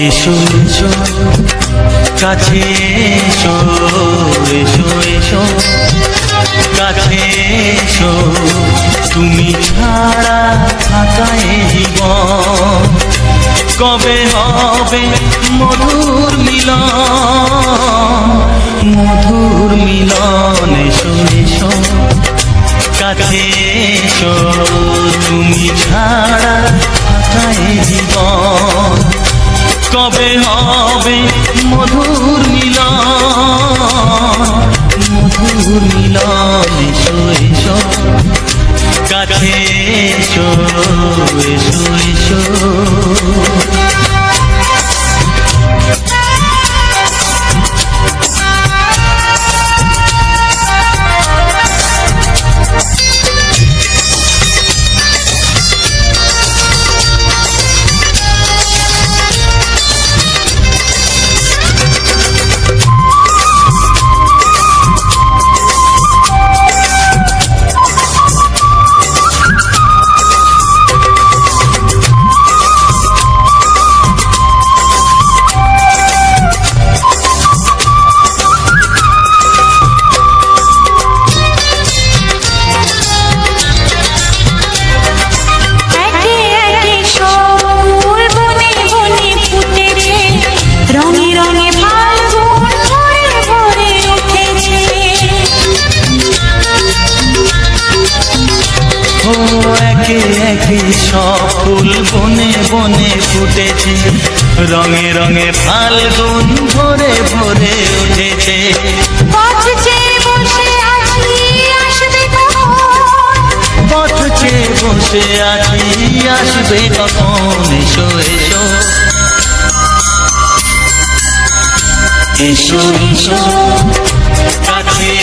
এসো এসো কাছে এসো, এসো এসো কাছে এসো, তুমি ছাড়া থাকায় জীবন কবে হবে মধুর মিলন, মধুর মিলন। এসো এসো কাছে এসো, তুমি ছাড়া থাকায় জীবন কবে হবে মধুর মিলন, মধুর মিলন। এসো এসো কাছে এসো, এসো এসো। একে একে সব ফুল বনে বনে ফুটেছে, রঙে রঙে ফাল্গুন ভরে ভরে উঠেছে। পথ চেয়ে বসে আছি আসবে কখন, পথ চেয়ে বসে আছি আসবে কখন। এসো এসো এসো এসো কাছে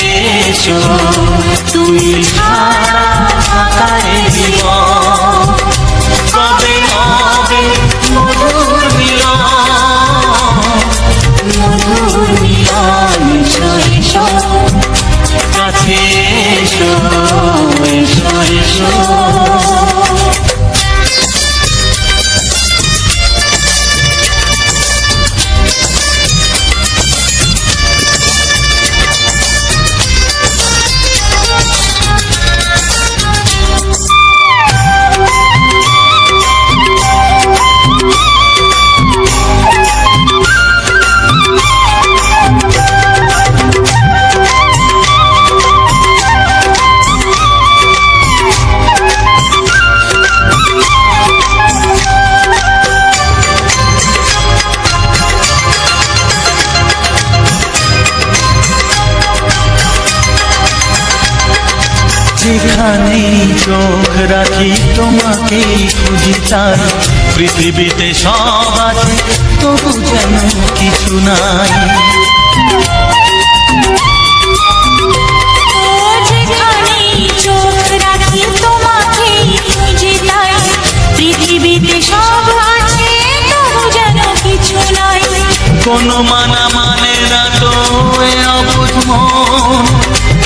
এসো, তুমি ছাড়া থাকায় জীবন কবে হবে মধুর মিলন, মধুর মিলন। এসো এসো কাছে এসো, এসো এসো। যেখানেই চোখ রাখি তোমাকেই খুঁজি, তাই পৃথিবীতে সব আছে তবু যেন কিছু নাই। যেখানেই চোখ রাখি তোমাকেই খুঁজি, তাই পৃথিবীতে সব আছে তবু যেন কিছু নাই। কোনো মানা মানে না তো এ অবুঝ মন,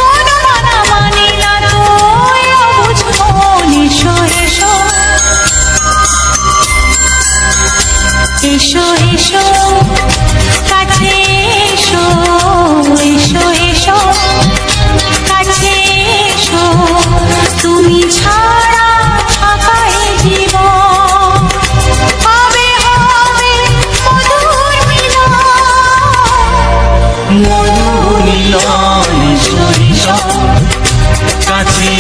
কোনো মানা মানে না তো এ অবুঝ মন। এসো এসো এসো এসো কাছে এসো, এসো এসো কাছে এসো, তুমি ছাড়া থাকায় জীবন কবে হবে মধুর মিলন, মধু মিলন শৈশব কাছে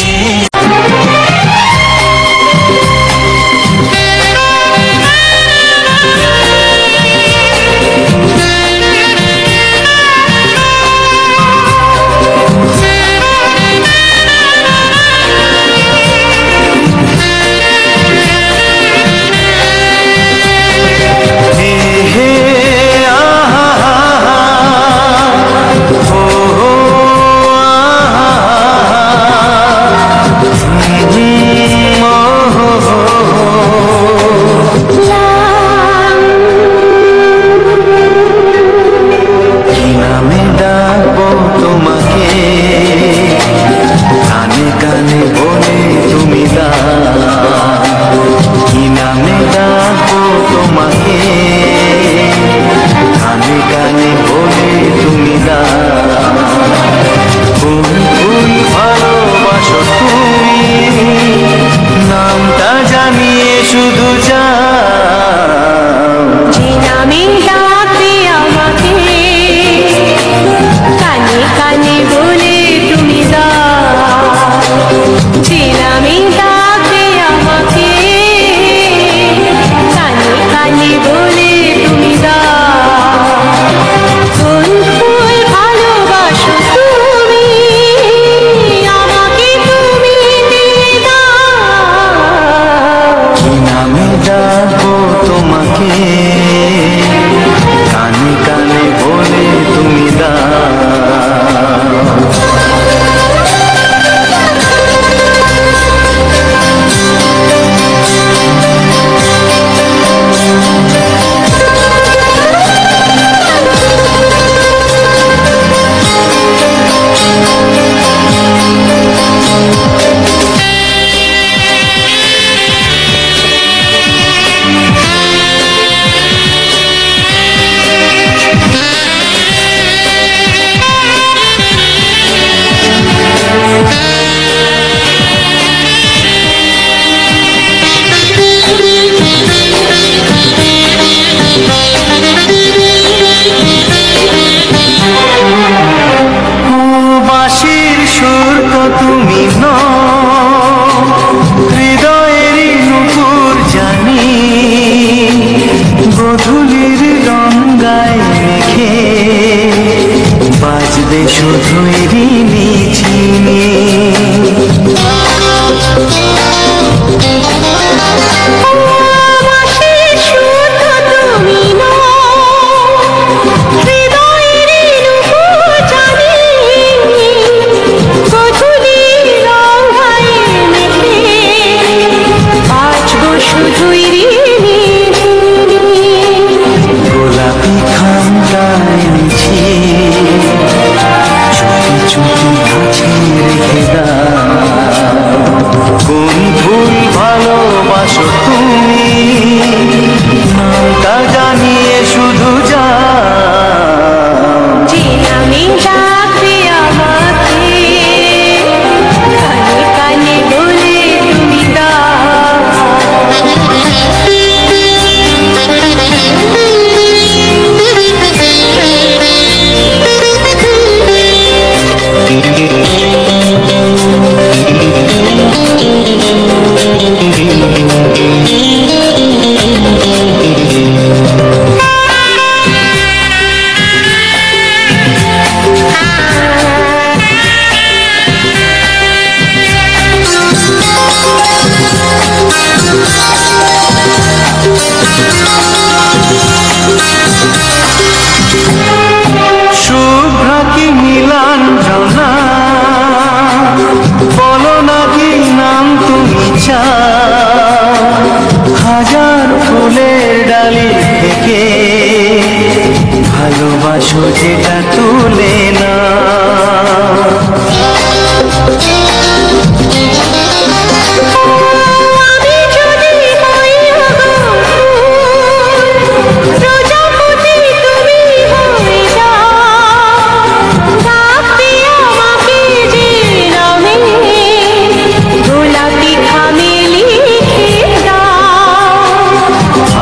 যেটা তুলে না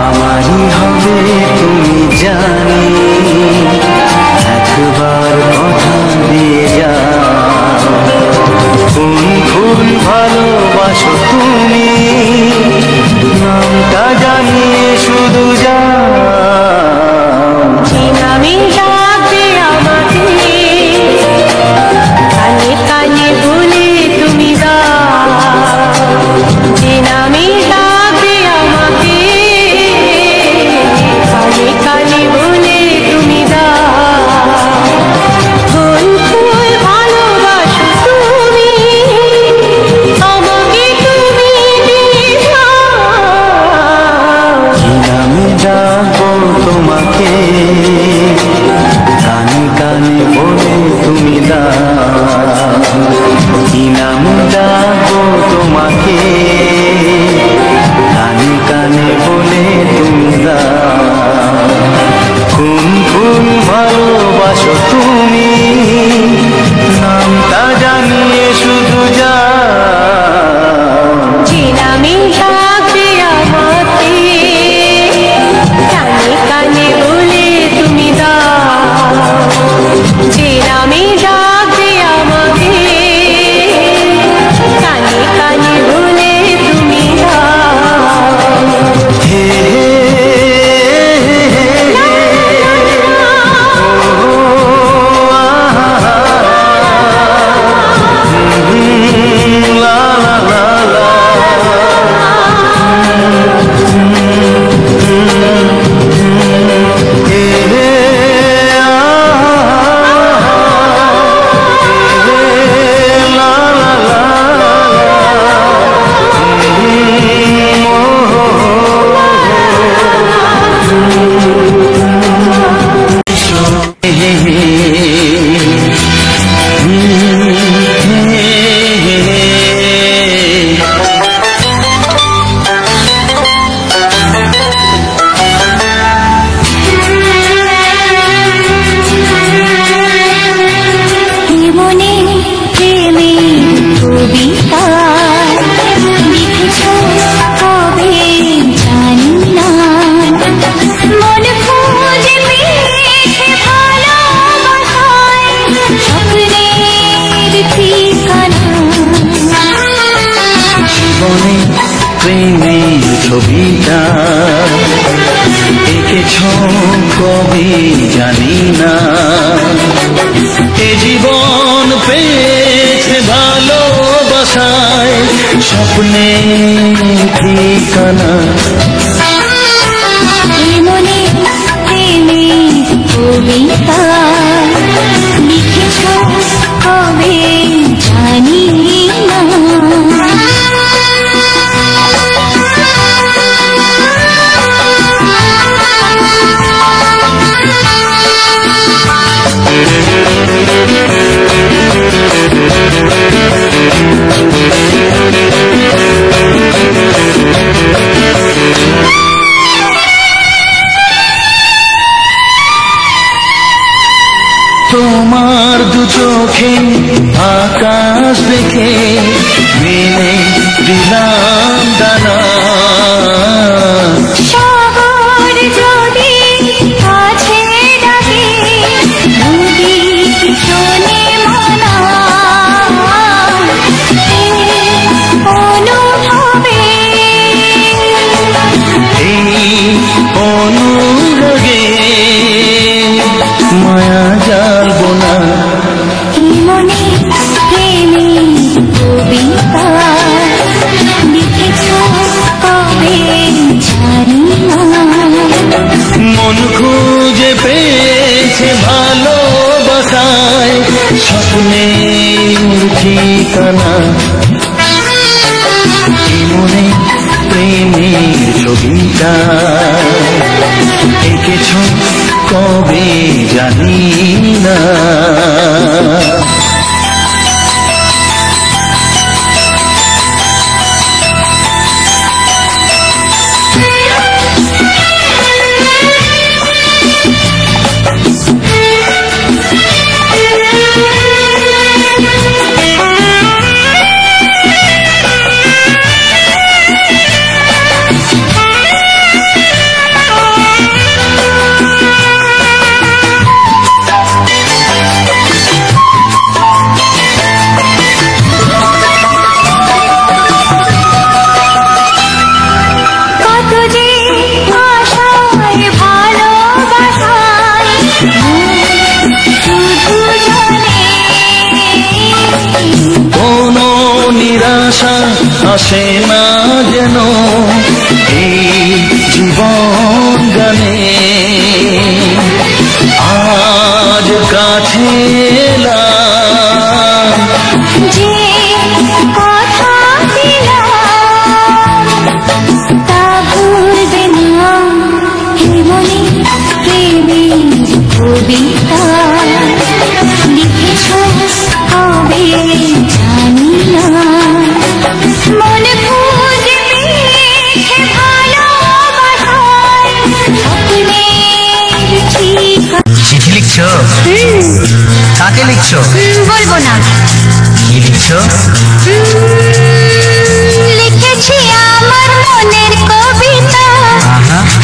আমারই হবে তুমি জানি একবার ছবিটা এঁকেছ কবে জানি না, এ জীবন পেয়েছে ভালোবাসায় স্বপ্নে ঠিকানা। মনে প্রেমে কবিতা লিখেছ কবে জানি না। তোমার দু চোখে আকাশ দেখে মেনে দিলাম দানা। শহর যদি কাছে ডাকে নদী শোনে মনা, অনুভবে এই অনুরাগে মায়া জালবো না। মনে প্রেমে কবিতা লিখেছ কবে জানি না। মন খুঁজে পেয়েছে ভালোবাসায় স্বপ্নে ঠিকানা। মনে প্রেমের ছবিটা এঁকেছ কবে জানি না। কোনো নিরাশা আসে না যেন এই জীবন গানে। আজ কাছে এলাম যে কথা দিলাম তা ভুলবে না। মনে প্রেমে কবিতা লিখেছ কবে জানি না। মনে খুঁজে পেয়েছে ভালোবাসায় স্বপ্নের ঠিকানা। চিঠি লিখছো? কাকে লিখছো? বলবো না। কি লিখছো? লিখেছি আমার মনের কবিতা,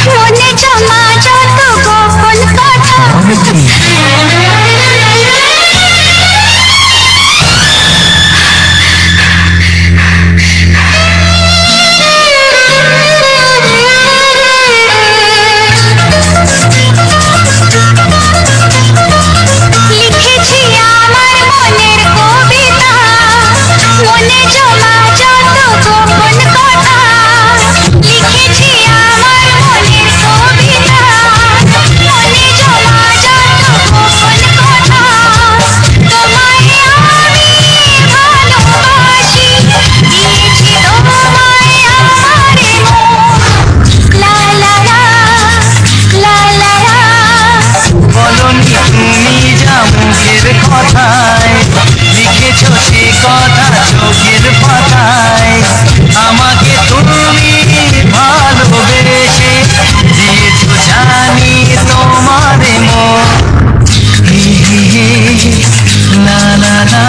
মনে জমা যত গোপন কথা। লিখেছি আমার মনের কবিতা, মনে জমা যত গোপন কথা। লিখেছি আমার মনের কবিতা, মনে জমা যত গোপন কথা। তোমায় আমি ভালোবাসি, দিয়েছি তোমায় আমার মন। লা লা লা লা লা লা। বলনি তুমি যা মুখের কথায়, লিখেছো সে কথা চোখের পাতায়। আমাকে তুমি ভালোবেসে দিয়েছো জানি তোমার মন। লা লা লা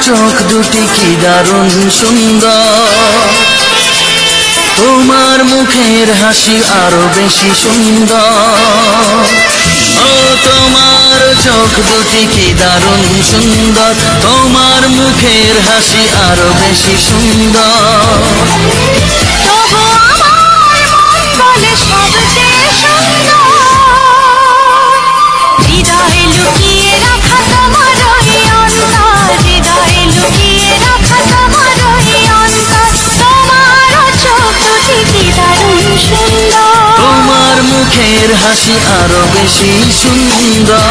চোখ দুটি কি দারুণ সুন্দর, তোমার মুখের হাসি আরো বেশি সুন্দর। ও তোমার চোখ দুটি কি দারুণ সুন্দর, তোমার মুখের হাসি আরো বেশি সুন্দর। তবু আমার মন বলে সবচেয়ে সুন্দর, হৃদয়ে লুকিয়ে রাখা তোমার ওই অন্তর, হৃদয়ে লুকিয়ে রাখা তোমার ওই অন্তর। তোমার চোখ দুটি কি দারুণ সুন্দর, তোমার মুখের হাসি আরো বেশি সুন্দর।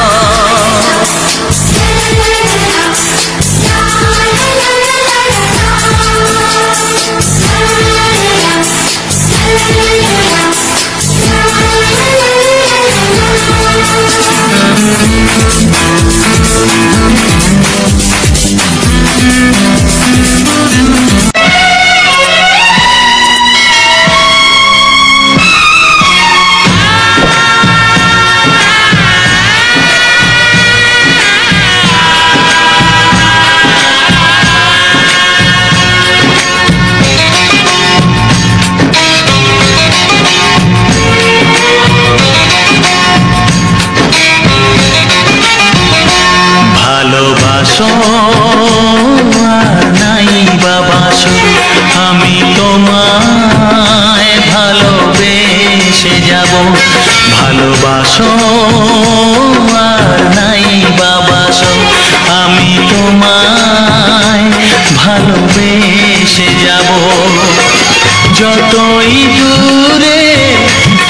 ভালোবাসো আর নাই বাবাসো, আমি তোমায় ভালোবেসে যাব। ভালোবাসো আর নাই বাবাসো, আমি তোমায় ভালোবেসে যাব। যতই দূরে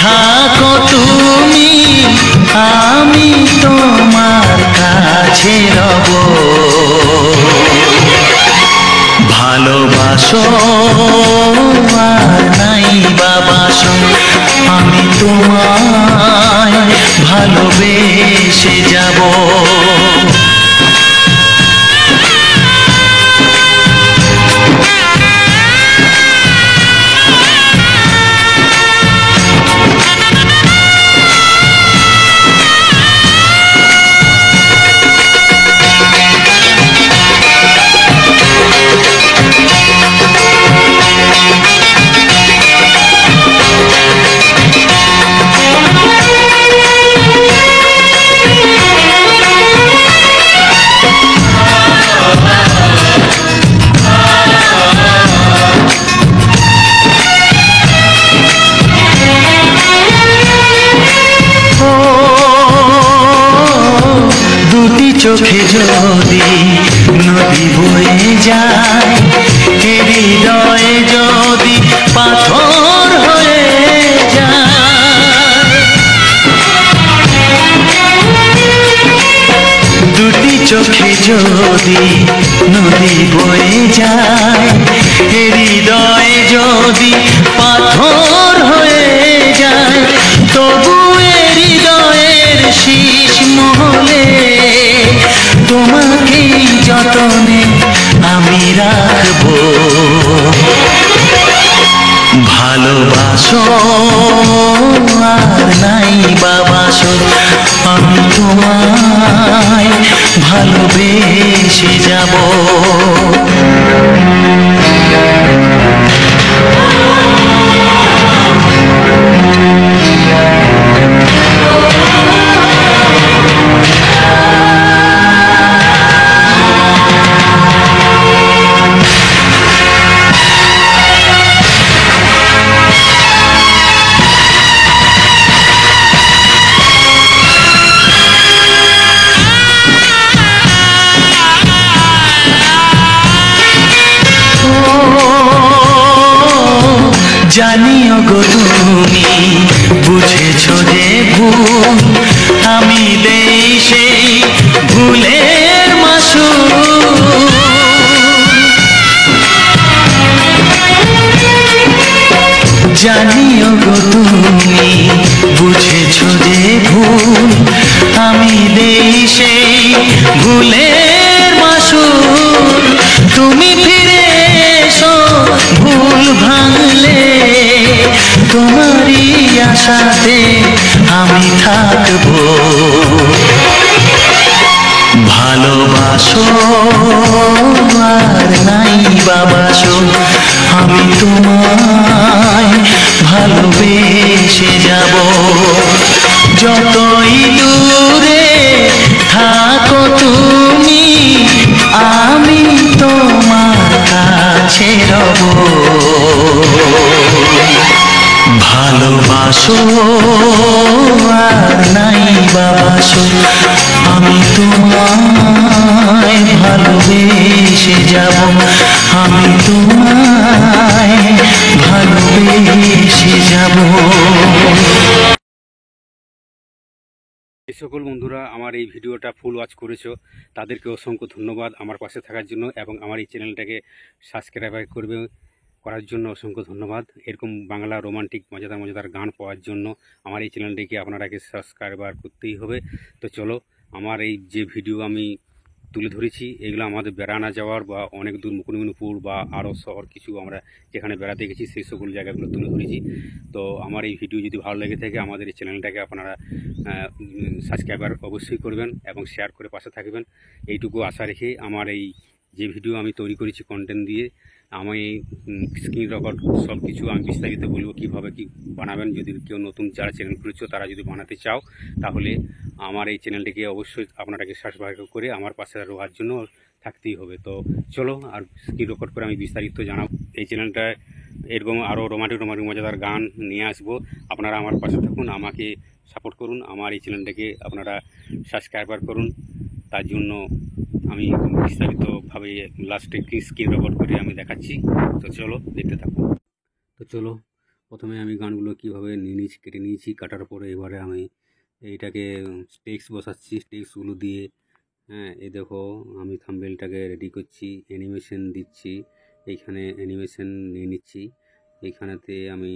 থাকো তুমি, আমি তোমার কাছে রব। ভালোবাসো আর নাই বাবাসো, আমি তোমায় ভালোবেসে যাব। চোখে যদি নদী বয়ে যায়, হৃদয়ে যদি পাথর হয়ে যায়। দুটি চোখে যদি নদী বয়ে যায়, হৃদয়ে যদি পাথর হয়ে যায়, তবু হৃদয়ের শীষ মহলে তোমাকে যতনে আমি রাখবো। ভালোবাসো আর নাই বাবাসো, আমি তোমায় ভালোবেসে যাব। জানিও গো তুমি বুঝেছো যে ভুল, আমি দেই সেই ভুলের মাসুল। জানিও গো তুমি বুঝেছো যে ভুল, আমি দেই সেই ভুলের মাসুল। তুমি ফিরে এসো ভুল ভাঙলে, তোমারই আশাতে আমি থাকবো। ভালোবাসো আর নাই বাবাসো, আমি তোমায় ভালোবেসে যাব। যতই দূরে থাকো তুমি, আমি তোমার কাছে রব। ভালোবাসো আর নাই বাবাসো, আমি তোমায় ভালোবেসে যাব। আমি তোমায় ভালোবেসে যাব। যে সকল বন্ধুরা আমার এই ভিডিওটা ফুল ওয়াচ করেছো তাদেরকে অসংখ্য ধন্যবাদ আমার পাশে থাকার জন্য, এবং আমার এই চ্যানেলটাকে সাবস্ক্রাইব করার জন্য অসংখ্য ধন্যবাদ। এরকম বাংলা রোমান্টিক মজাদার মজাদার গান পাওয়ার জন্য আমার এই চ্যানেলটিকে আপনারাকে সাবস্ক্রাইবার করতেই হবে। তো চলো, আমার এই যে ভিডিও আমি তুলে ধরেছি এগুলো আমাদের বেড়ানো যাওয়ার বা অনেক দূর মুকুটমণিপুর বা আরও শহর কিছু আমরা যেখানে বেড়াতে গেছি সেই সকল জায়গাগুলো তুলে ধরেছি। তো আমার এই ভিডিও যদি ভালো লেগে থাকে আমাদের এই চ্যানেলটাকে আপনারা সাবস্ক্রাইবার অবশ্যই করবেন এবং শেয়ার করে পাশে থাকবেন, এইটুকু আশা রেখে আমার এই যে ভিডিও আমি তৈরি করেছি কন্টেন্ট দিয়ে, আমি স্ক্রিন রেকর্ড সব কিছু আমি বিস্তারিত বলবো কীভাবে কী বানাবেন। যদি কেউ নতুন যারা চ্যানেল খুলেছো তারা যদি বানাতে চাও তাহলে আমার এই চ্যানেলটিকে অবশ্যই আপনারাকে সাবস্ক্রাইব করে আমার পাশে রোয়ার জন্য থাকতেই হবে। তো চলো, আর স্ক্রিন রেকর্ড করে আমি বিস্তারিত জানাবো। এই চ্যানেলটায় এরকম আরও রোমান্টিক মজাদার গান নিয়ে আসবো। আপনারা আমার পাশে থাকুন, আমাকে সাপোর্ট করুন, আমার এই চ্যানেলটাকে আপনারা সাবস্ক্রাইবার করুন। তার জন্য আমি বিস্তারিতভাবে লাস্টে স্ক্রিন রেকর্ড করে আমি দেখাচ্ছি। তো চলো দেখতে থাকুন। তো চলো, প্রথমে আমি গানগুলো কীভাবে নিয়ে নিয়েছি, কেটে নিয়েছি। কাটার পরে এবারে আমি এইটাকে টেক্সট বসাচ্ছি, টেক্সটগুলো দিয়ে। হ্যাঁ, এই দেখো আমি থাম্বনেলটাকে রেডি করছি, অ্যানিমেশন দিচ্ছি। এইখানে অ্যানিমেশন নিয়ে নিচ্ছি। এইখানেতে আমি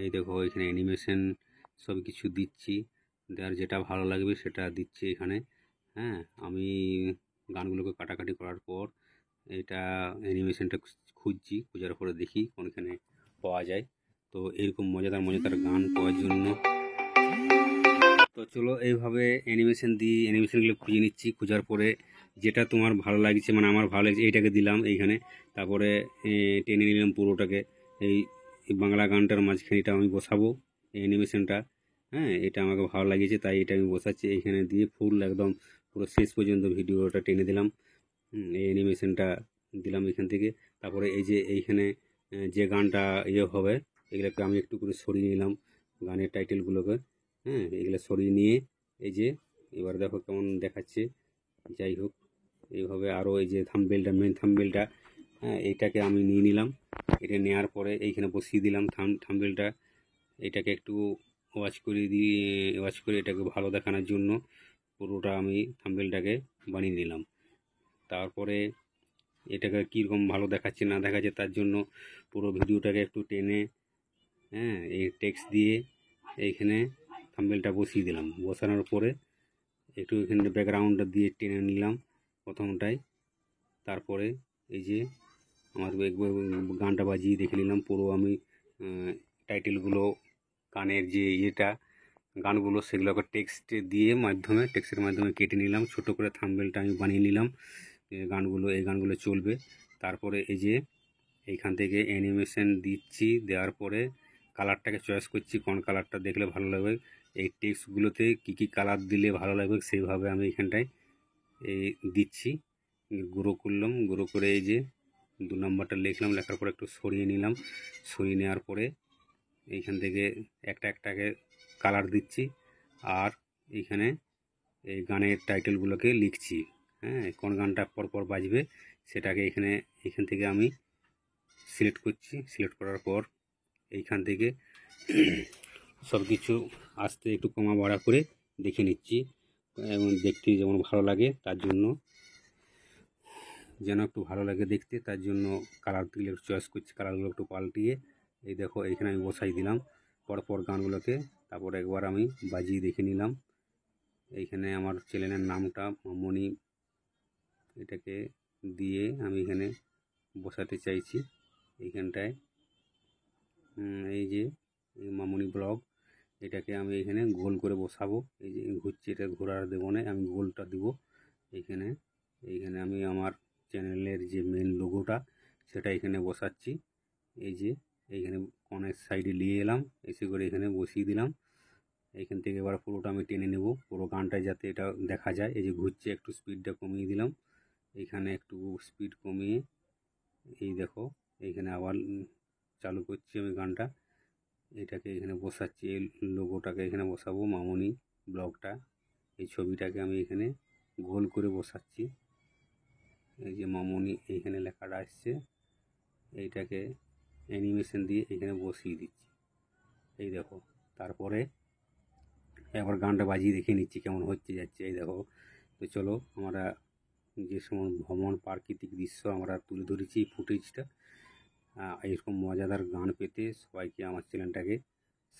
এই দেখো এখানে অ্যানিমেশন সব কিছু দিচ্ছি, আর যেটা ভালো লাগবে সেটা দিচ্ছি এখানে। হ্যাঁ, আমি গানগুলোকে কাটাকাটি করার পর এটা অ্যানিমেশনটা খুঁজছি, খোঁজার পরে দেখি কোনখানে পাওয়া যায়। তো এরকম মজাদার মজাদার গান পাওয়ার জন্য তো চলো এইভাবে অ্যানিমেশন দিয়ে অ্যানিমেশনগুলো খুঁজে নিচ্ছি। খোঁজার পরে যেটা তোমার ভালো লাগছে, মানে আমার ভালো লাগছে, এইটাকে দিলাম এইখানে। তারপরে টেনে নিলাম পুরোটাকে। এই বাংলা গানটার মাঝখানেটা আমি বসাবো এই অ্যানিমেশনটা। হ্যাঁ, এটা আমাকে ভালো লাগিয়েছে তাই এটা আমি বসাচ্ছি এইখানে দিয়ে। ফুল একদম পুরো শেষ পর্যন্ত ভিডিওটা টেনে দিলাম। এই অ্যানিমেশনটা দিলাম এখান থেকে। তারপরে এই যে এইখানে যে গানটা হবে এগুলোকে আমি একটু করে সরিয়ে নিলাম, গানের টাইটেলগুলোকে। হ্যাঁ, এগুলো সরিয়ে নিয়ে এই যে এবার দেখো কেমন দেখাচ্ছে। যাই হোক, এইভাবে আরও এই যে থাম্বনেলটা, মেন থাম্বনেলটা, হ্যাঁ, এইটাকে আমি নিয়ে নিলাম। এটা নেওয়ার পরে এইখানে বসিয়ে দিলাম থাম্বনেলটা। এটাকে একটু ওয়াচ করে এটাকে ভালো দেখানোর জন্য পুরোটা আমি থাম্বনেলটাকে বানিয়ে নিলাম। তারপরে এটাকে কীরকম ভালো দেখাচ্ছে না দেখাচ্ছে তার জন্য পুরো ভিডিওটাকে একটু টেনে, হ্যাঁ, এই টেক্সট দিয়ে এইখানে থাম্বনেলটা বসিয়ে দিলাম। বসানোর পরে একটু এখানে ব্যাকগ্রাউন্ডটা দিয়ে টেনে নিলাম প্রথমটায়। তারপরে এই যে আমার গানটা বাজিয়ে দেখে নিলাম পুরো আমি টাইটেলগুলো, গানের যে গানগুলো সেগুলোকে টেক্সটের মাধ্যমে কেটে নিলাম। ছোট করে থাম্বনেলটা আমি বানিয়ে নিলাম। এই গানগুলো চলবে। তারপরে এই যে এইখান থেকে অ্যানিমেশন দিচ্ছি, দেওয়ার পরে কালারটাকে চয়েস করছি কোন কালারটা দেখলে ভালো লাগবে। এই টেক্সটগুলোতে কী কালার দিলে ভালো লাগবে সেইভাবে আমি এখানটায় এই দিচ্ছি। গুঁড়ো করলাম, গুঁড়ো করে এই যে 2 নম্বরটা লিখলাম, লেখার পরে একটু সরিয়ে নিলাম। সরিয়ে নেওয়ার পরে এইখান থেকে একটাকে কালার দিচ্ছি, আর এইখানে এই গানের টাইটেলগুলোকে লিখছি। হ্যাঁ, কোন গানটা পরপর বাজবে সেটাকে এইখান থেকে আমি সিলেক্ট করছি। সিলেক্ট করার পর এইখান থেকে সব কিছু আস্তে একটু কমা বাড়া করে দেখে নিচ্ছি, এবং দেখতে যেমন ভালো লাগে তার জন্য, যেন একটু ভালো লাগে দেখতে তার জন্য কালারগুলো চয়েস করছি। কালারগুলো একটু পাল্টিয়ে এই দেখো এইখানে আমি বসাই দিলাম পরপর গানগুলোকে। তারপর একবার আমি বাজিয়ে দেখে নিলাম। এইখানে আমার চ্যানেলের নামটা মামনি, এটাকে দিয়ে আমি এখানে বসাতে চাইছি এইখানটায়। এই যে মামনি ব্লগ, এটাকে আমি এখানে গোল করে বসাবো। এই যে ঘুরছি, এটা ঘোরার দেবো না, আমি গোলটা দিব। এইখানে এইখানে আমি আমার চ্যানেলের যে মেন লোগোটা সেটা এখানে বসাচ্ছি। এই যে এইখানে অনেক সাইডে নিয়ে এলাম, এসে করে এখানে বসিয়ে দিলাম। এইখান থেকে এবার পুরোটা আমি টেনে নেব, পুরো গানটায় যাতে এটা দেখা যায়। এই যে ঘুরছে, একটু স্পিডটা কমিয়ে দিলাম, এইখানে একটু স্পিড কমিয়ে এই দেখো এইখানে আবার চালু করছি আমি গানটা। এটাকে এখানে বসাচ্ছি, এই লোগোটাকে এখানে বসাবো, মামনি ব্লগটা, এই ছবিটাকে আমি এখানে গোল করে বসাচ্ছি। এই যে মামনি এইখানে লেখাটা আসছে, এইটাকে অ্যানিমেশন দিয়ে এখানে বসিয়ে দিচ্ছি। এই দেখো, তারপরে একবার গানটা বাজিয়ে দেখে নিচ্ছি কেমন হচ্ছে যাচ্ছে। এই দেখো, তো চলো আমরা যে সময় ভ্রমণ প্রাকৃতিক দৃশ্য আমরা তুলে ধরেছি ফুটেজটা, এরকম মজাদার গান পেতে সবাইকে আমার চ্যানেলটাকে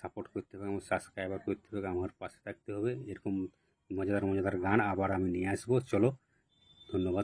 সাপোর্ট করতে হবে, আমার সাবস্ক্রাইবার করতে হবে, আমার পাশে থাকতে হবে। এরকম মজাদার মজাদার গান আবার আমি নিয়ে আসবো। চলো, ধন্যবাদ।